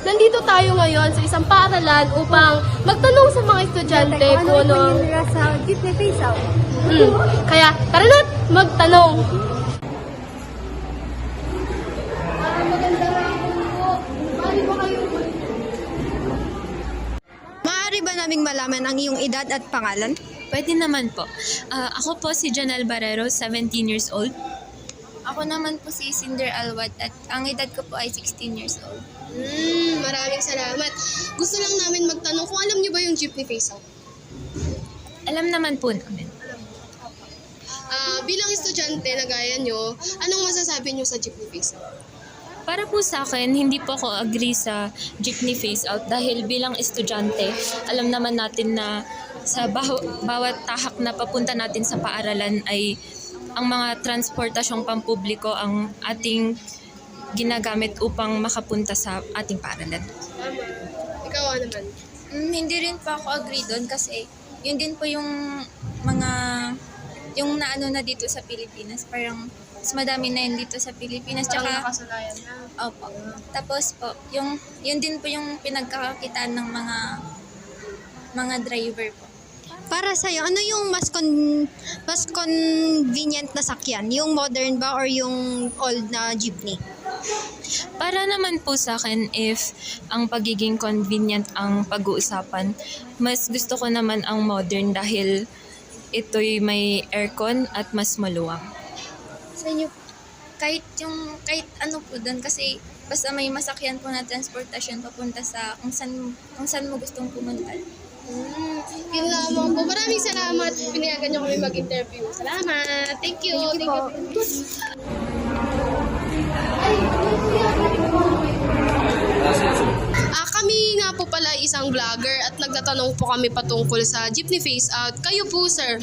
nandito tayo ngayon sa isang paaralan upang magtanong sa mga estudyante kung ano ang... nila sa jeepney face out? Kaya tara na't magtanong! Magandang hapon po. Maaari ba kayo? Maaari ba naming malaman ang iyong edad at pangalan? Pwede naman po. Ako po si Janelle Barrero, 17 years old. Ako naman po si Cinder Alwat at ang edad ko po ay 16 years old. Maraming salamat. Gusto lang namin magtanong kung alam niyo ba yung jeepney face out? Alam naman po namin. Bilang estudyante na gaya nyo, anong masasabi nyo sa jeepney face out? Para po sa akin, hindi po ako agree sa jeepney face out dahil bilang estudyante, alam naman natin na sa bawat tahak na papunta natin sa paaralan ay ang mga transportasyong pampubliko ang ating ginagamit upang makapunta sa ating paaralan. Tama. Ikaw naman. Hindi rin po ako agree doon kasi yun din po yung mga yung naano na dito sa Pilipinas. Parang mas madami na yun dito sa Pilipinas. Tsaka, Nakasanayan na. opo. Tapos po, yun din po yung pinagkakakitaan ng mga driver po. Para sa'yo, ano yung mas convenient na sakyan? Yung modern ba or yung old na jeepney? Para naman po sa akin, if ang pagiging convenient ang pag-uusapan, mas gusto ko naman ang modern dahil ito'y may aircon at mas maluwang. Sa inyo, kahit ano po doon kasi basta may masakyan po na transportasyon papunta sa kung saan mo gustong pumunta. Yun lamang po. Maraming salamat. Pinayagan nyo kami mag-interview. Salamat. Thank you. Thank you po. Kami nga po pala isang vlogger at nagtatanong po kami patungkol sa jeepney face out. Kayo po, sir,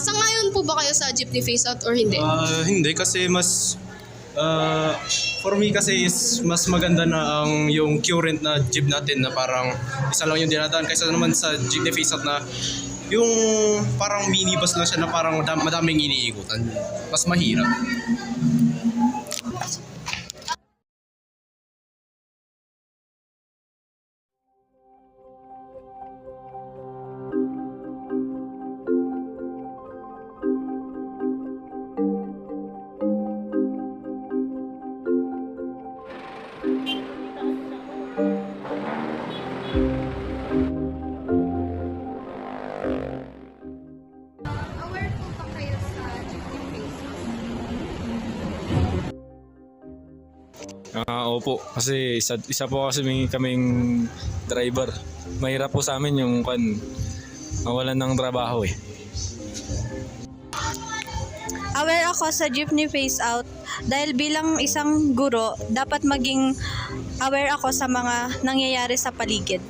sangayon po ba kayo sa jeepney face out or hindi? Hindi kasi for me kasi is mas maganda na ang yung current na jeep natin na parang isa lang yung dinadaan kaysa naman sa jeepney face out na yung parang minibus lang siya na parang madaming iniikutan. Mas mahirap. Aware po ba kayo sa jeepney face out? Opo, kasi isa po kasi kaming driver. Mahirap po sa amin yung mawalan ng trabaho eh. Aware ako sa jeepney face out dahil bilang isang guro, dapat maging aware ako sa mga nangyayari sa paligid.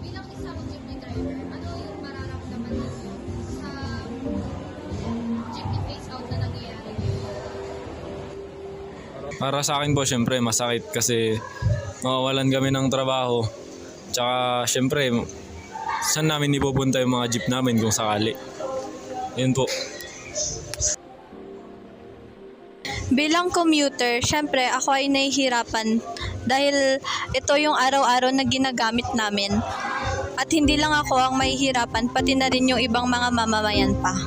Bilang isang jeepney driver, ano yung mararamdaman ninyo sa jeepney face out na nangyayari ngayon? Para sa akin po, syempre masakit kasi mawawalan kami ng trabaho. Tsaka syempre, saan namin ipupunta yung mga jeep namin kung sakali? Yun po. Bilang commuter, syempre ako ay nahihirapan dahil ito yung araw-araw na ginagamit namin. At hindi lang ako ang mahihirapan, pati na rin yung ibang mga mamamayan pa.